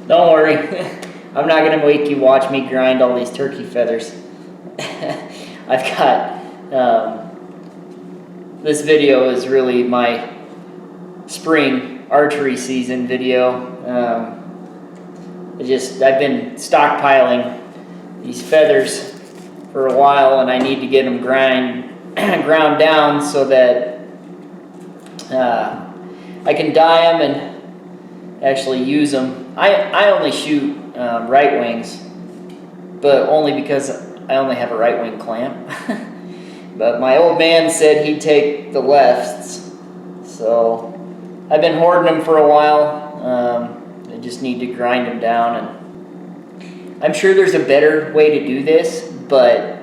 Don't worry. I'm not going to make you watch me grind all these turkey feathers. I've got... this video is really my spring archery season video. I've been stockpiling these feathers for a while, and I need to get them ground down so that I can dye them and actually use them. I only shoot right wings, but only because I only have a right wing clamp. But my old man said he'd take the lefts, so I've been hoarding them for a while. I just need to grind them down, and I'm sure there's a better way to do this, but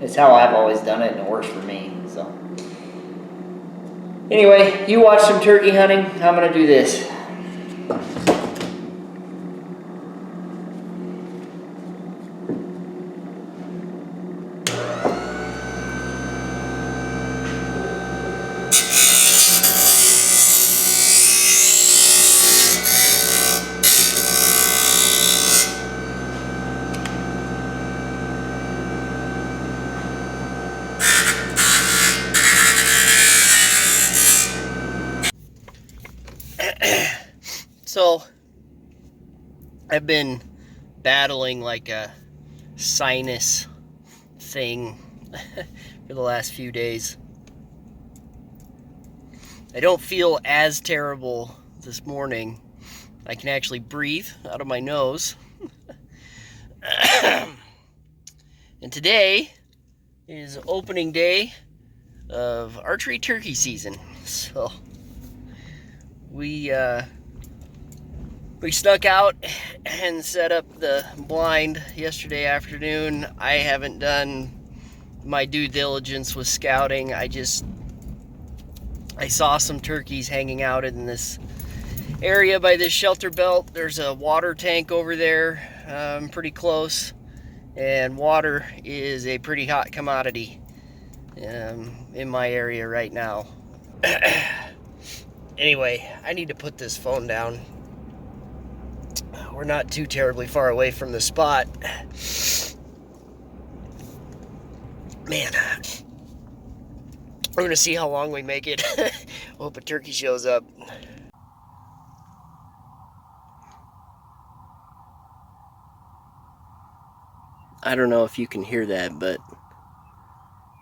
it's how I've always done it, and it works for me. So anyway, you watch some turkey hunting. I'm gonna do this. So, I've been battling like a sinus thing for the last few days. I don't feel as terrible this morning. I can actually breathe out of my nose. And today is opening day of archery turkey season. So, we snuck out and set up the blind yesterday afternoon. I haven't done my due diligence with scouting. I saw some turkeys hanging out in this area by this shelter belt. There's a water tank over there, pretty close, and water is a pretty hot commodity in my area right now. Anyway, I need to put this phone down. We're not too terribly far away from the spot. Man, we're gonna see how long we make it. Hope a turkey shows up. I don't know if you can hear that, but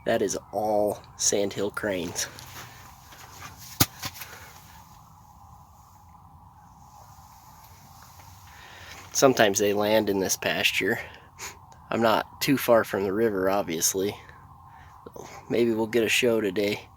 that is all sandhill cranes. Sometimes they land in this pasture. I'm not too far from the river, obviously. Maybe we'll get a show today.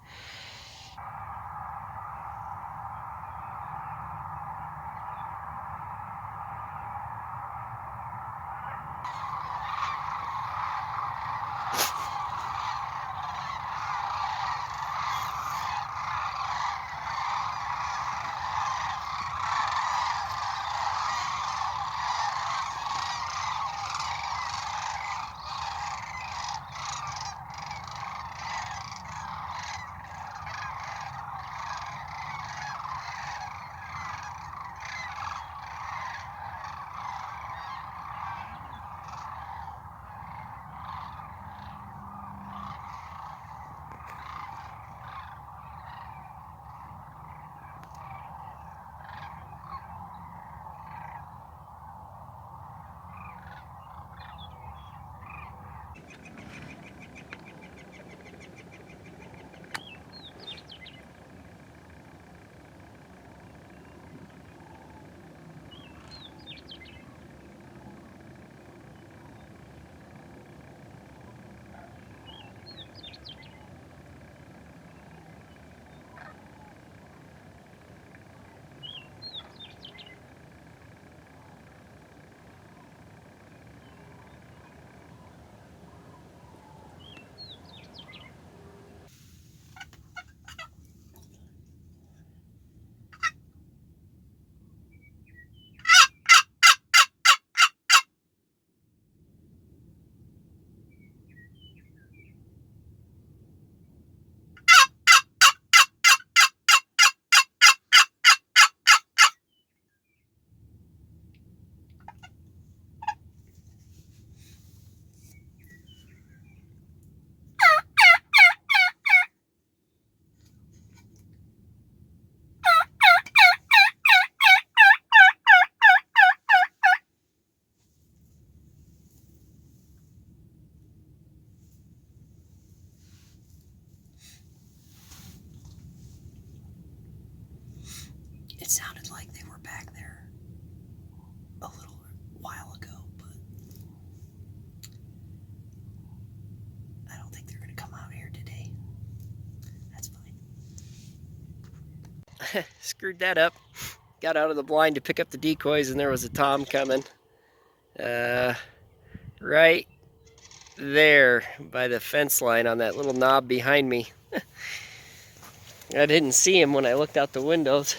sounded like they were back there a little while ago, but I don't think they're going to come out here today. That's fine. Screwed that up. Got out of the blind to pick up the decoys, and there was a tom coming. Right there by the fence line on that little knob behind me. I didn't see him when I looked out the windows.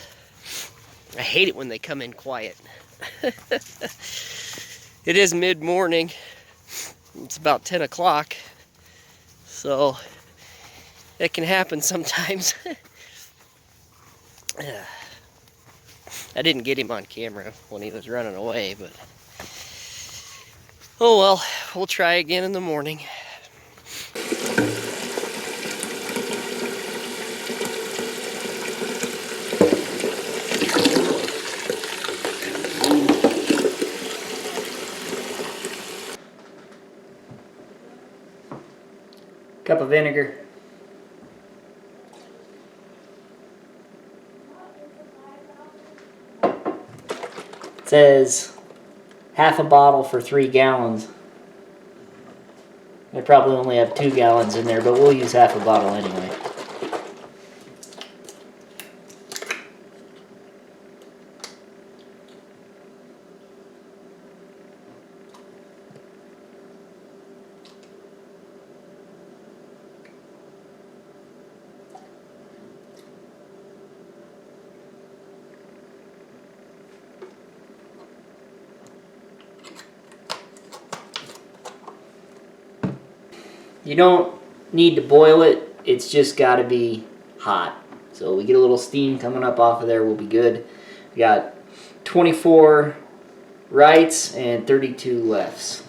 I hate it when they come in quiet. It is mid-morning. It's about 10 o'clock. So it can happen sometimes. I didn't get him on camera when he was running away, but oh well, we'll try again in the morning. Cup of vinegar. It says half a bottle for 3 gallons. They probably only have 2 gallons in there, but we'll use half a bottle anyway. You don't need to boil it, it's just got to be hot. So we get a little steam coming up off of there, we'll be good. We got 24 rights and 32 lefts.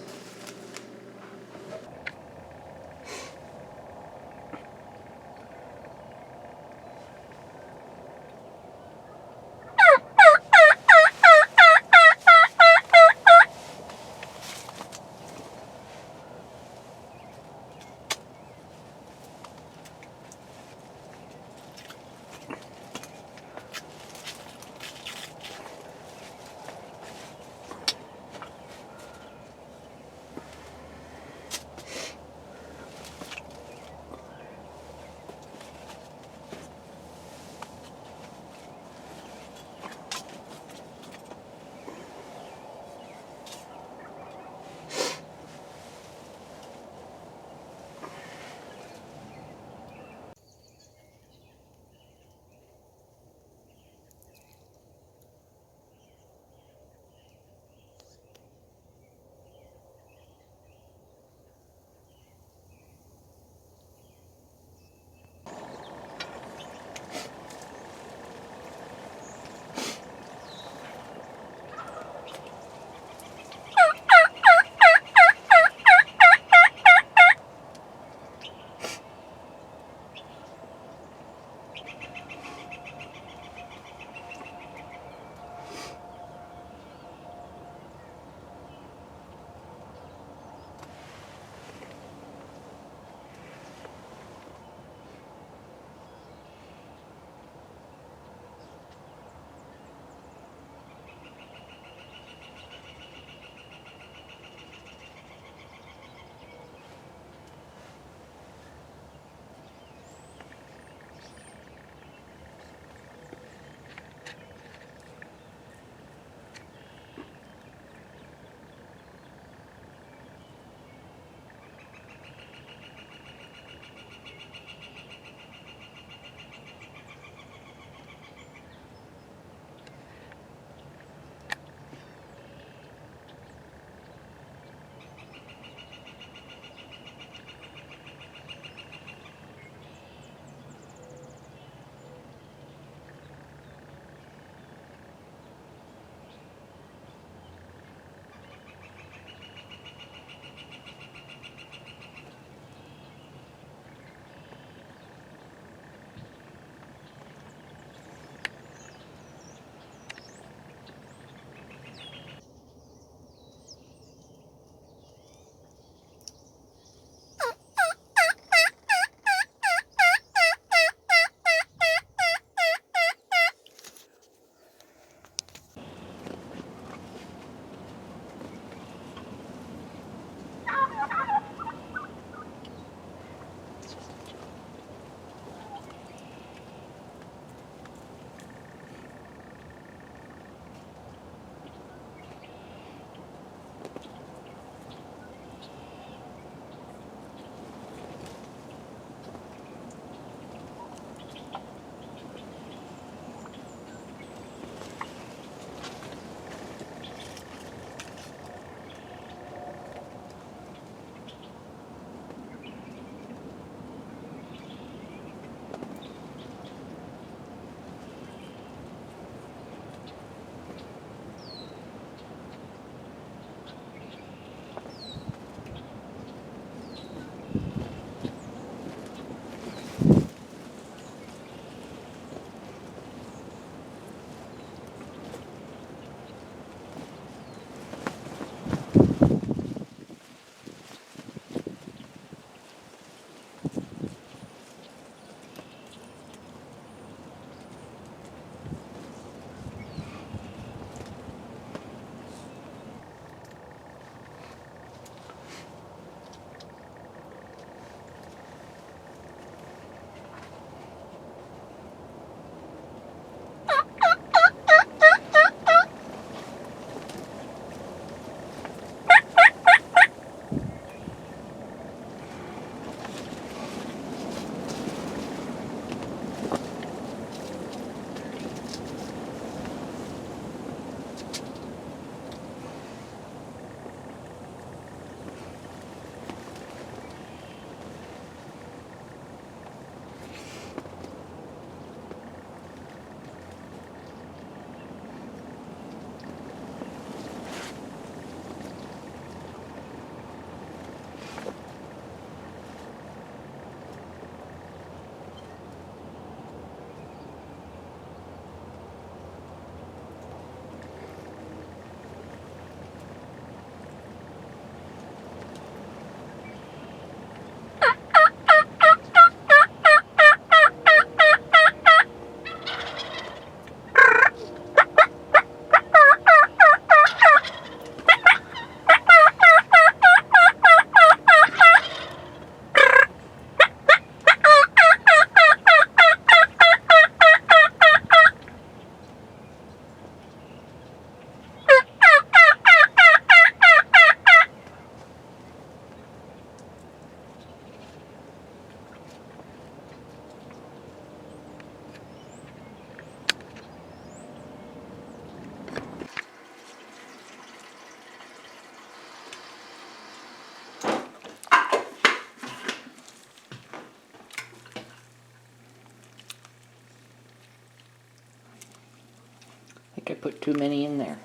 think I put too many in there.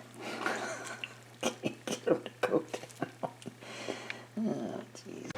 Can't get them to go down. Oh, jeez.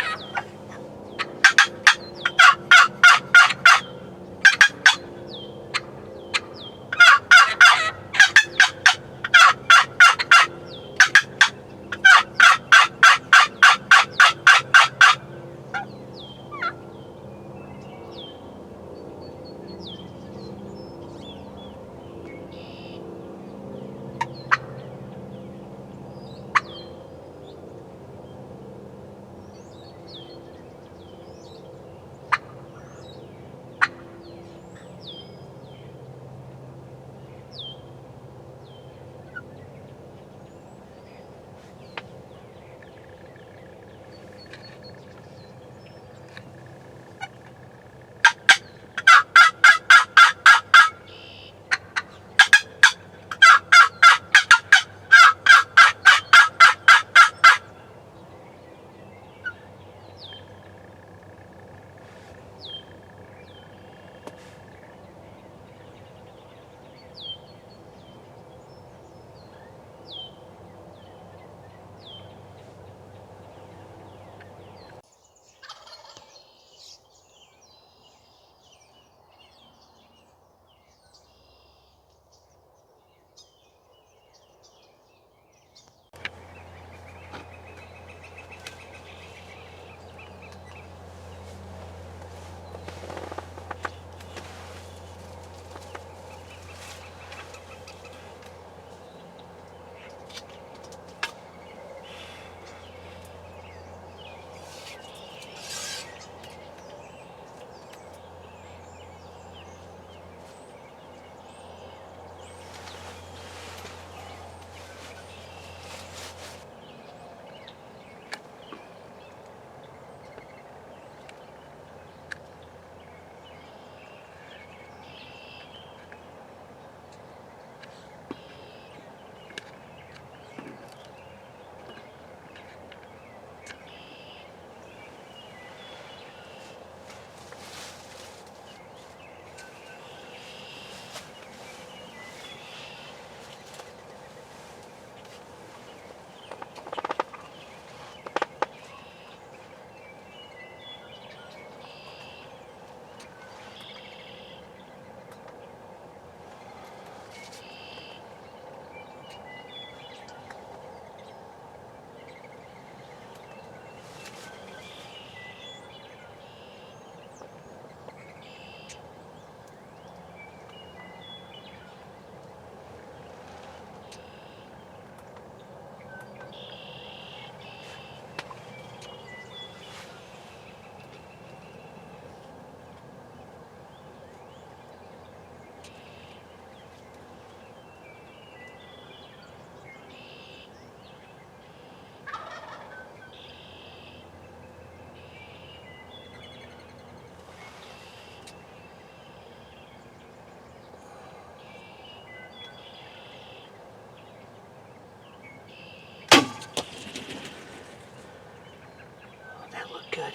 Good.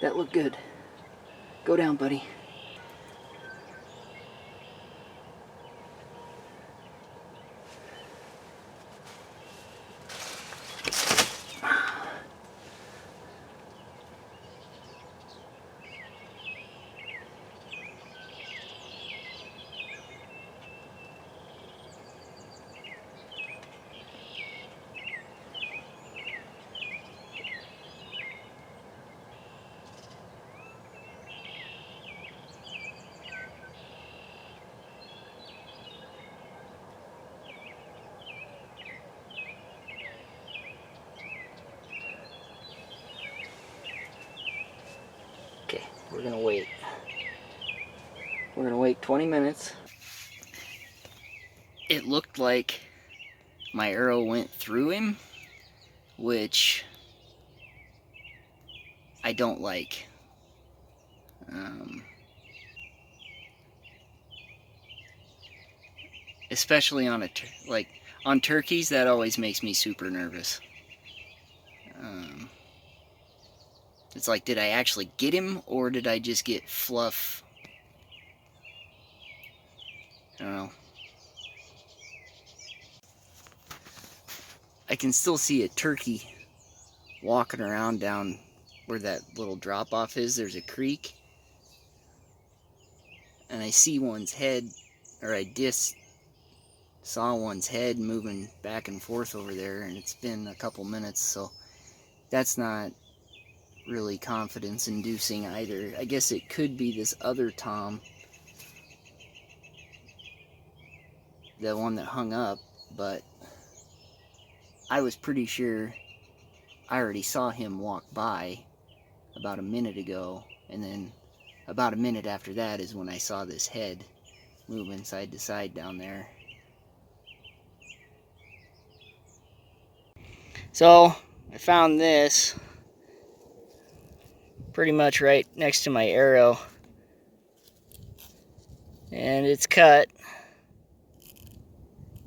That looked good. Go down, buddy. Okay, we're gonna wait. We're gonna wait 20 minutes. It looked like my arrow went through him, which I don't like. Especially on on turkeys, that always makes me super nervous. It's like, did I actually get him, or did I just get fluff? I don't know. I can still see a turkey walking around down where that little drop off is. There's a creek, and I see one's head, or I just saw one's head moving back and forth over there, and it's been a couple minutes, so that's not really confidence inducing either. I guess it could be this other Tom, the one that hung up, but I was pretty sure I already saw him walk by about a minute ago, and then about a minute after that is when I saw this head moving side to side down there. So I found this pretty much right next to my arrow, and it's cut,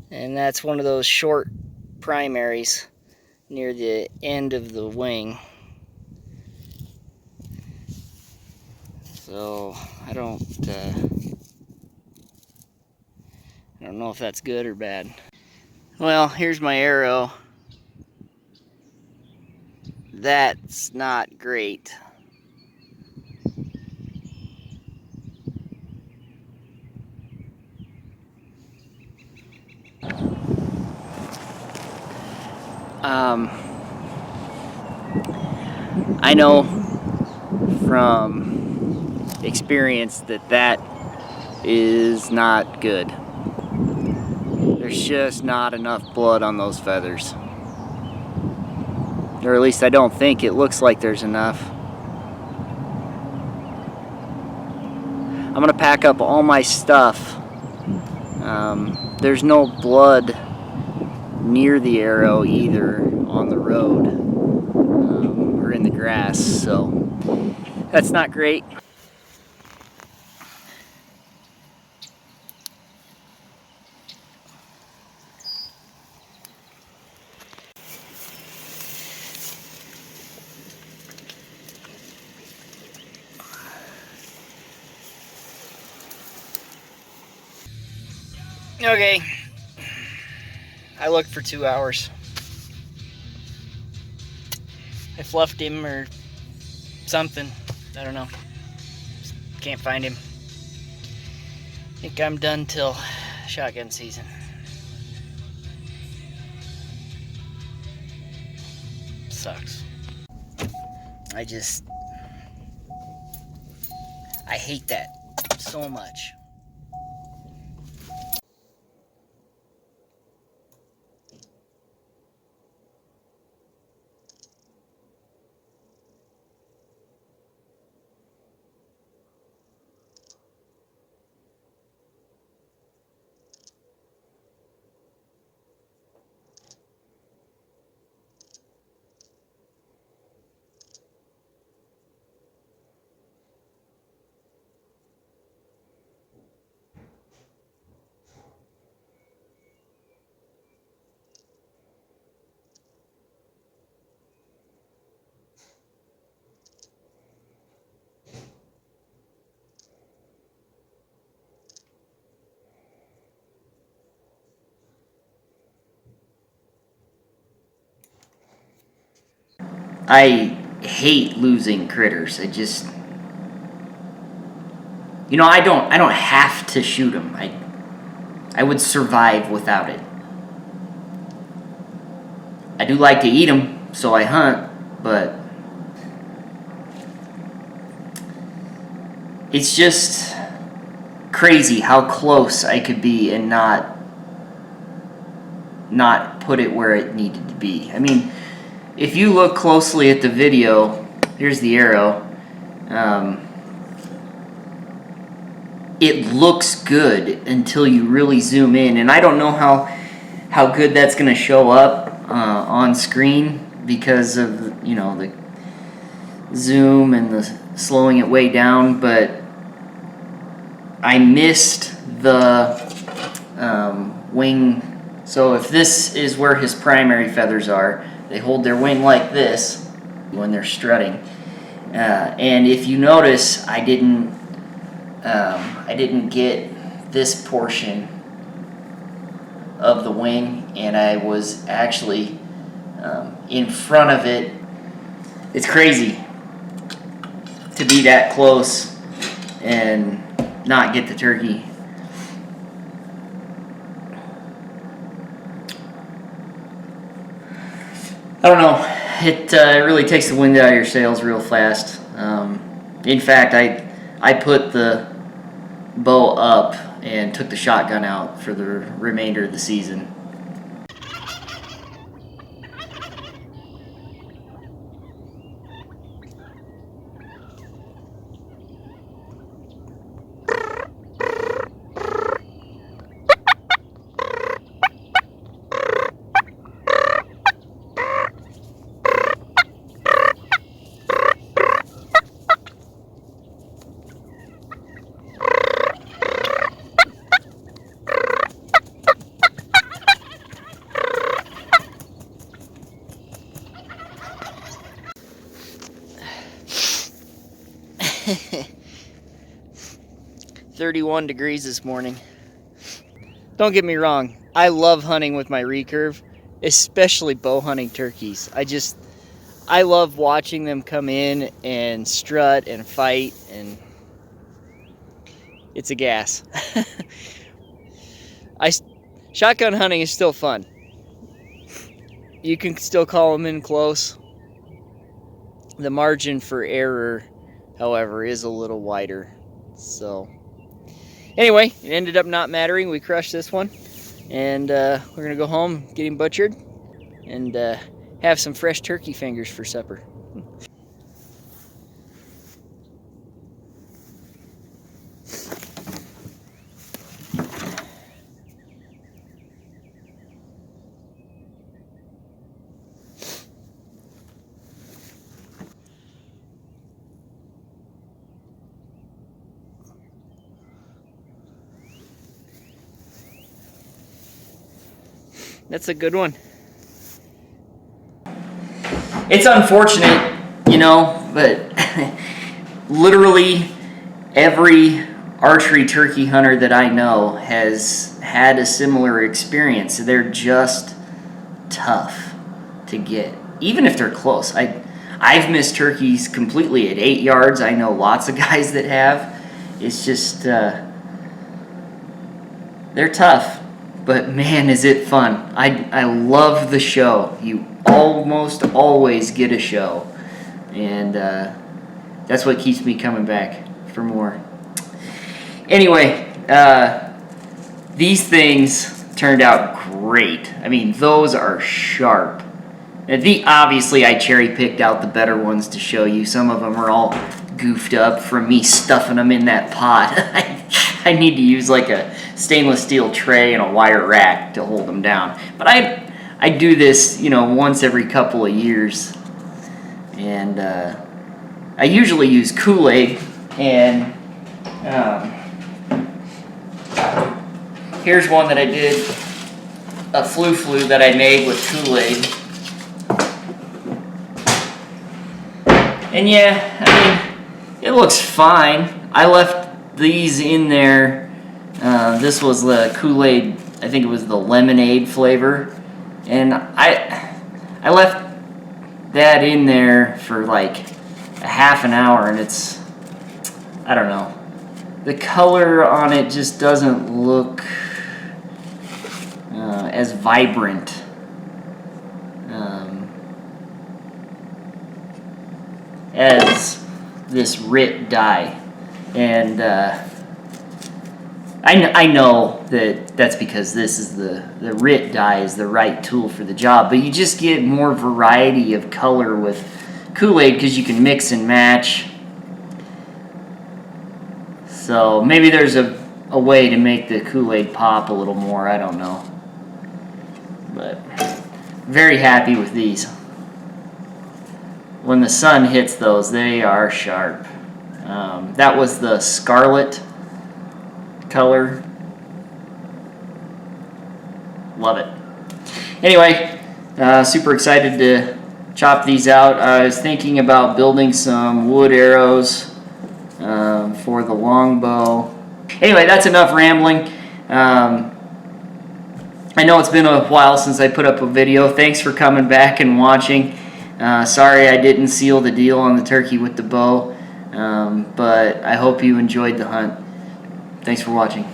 and that's one of those short primaries near the end of the wing. So I don't know if that's good or bad. Well, here's my arrow. That's not great. I know from experience that that is not good. There's just not enough blood on those feathers. Or at least I don't think it looks like there's enough. I'm gonna pack up all my stuff. There's no blood near the arrow either on the road or in the grass, so that's not great. Okay, I looked for 2 hours. I fluffed him or something, I don't know. Just can't find him. I think I'm done till shotgun season. Sucks. I hate that so much. I hate losing critters. I just, I don't have to shoot them. I would survive without it. I do like to eat them, so I hunt, but it's just crazy how close I could be and not put it where it needed to be. I mean, if you look closely at the video, here's the arrow. It looks good until you really zoom in, and I don't know how good that's going to show up on screen because of the zoom and the slowing it way down, but I missed the wing. So if this is where his primary feathers are, they hold their wing like this when they're strutting. And if you notice, I didn't get this portion of the wing, and I was actually in front of it. It's crazy to be that close and not get the turkey. I don't know. It really takes the wind out of your sails real fast. In fact, I put the bow up and took the shotgun out for the remainder of the season. $31 this morning. Don't get me wrong, I love hunting with my recurve, especially bow hunting turkeys. I love watching them come in and strut and fight, and it's a gas. Shotgun hunting is still fun. You can still call them in close. The margin for error, however, is a little wider. So anyway, it ended up not mattering. We crushed this one, and we're gonna go home, get him butchered, and have some fresh turkey fingers for supper. That's a good one. It's unfortunate, you know, but literally every archery turkey hunter that I know has had a similar experience. They're just tough to get, even if they're close. I've missed turkeys completely at 8 yards. I know lots of guys that have. It's just, they're tough. But man, is it fun. I love the show. You almost always get a show. And that's what keeps me coming back for more. Anyway, these things turned out great. I mean, those are sharp. Obviously, I cherry-picked out the better ones to show you. Some of them are all goofed up from me stuffing them in that pot. I need to use like a stainless steel tray and a wire rack to hold them down. But I do this, you know, once every couple of years. And I usually use Kool-Aid. And here's one that I did, a flu that I made with Kool-Aid. And yeah, I mean, it looks fine. I left these in there. This was the Kool-Aid, I think it was the lemonade flavor. And I left that in there for like a half an hour, and it's, I don't know. The color on it just doesn't look as vibrant. As this RIT dye. And I know that's because this is the RIT dye is the right tool for the job, but you just get more variety of color with Kool-Aid because you can mix and match. So maybe there's a way to make the Kool-Aid pop a little more, I don't know. But very happy with these. When the sun hits those, they are sharp. That was the scarlet color. Love it. Anyway, super excited to chop these out. I was thinking about building some wood arrows for the longbow. Anyway, that's enough rambling. I know it's been a while since I put up a video. Thanks for coming back and watching. Sorry I didn't seal the deal on the turkey with the bow, but I hope you enjoyed the hunt. Thanks for watching.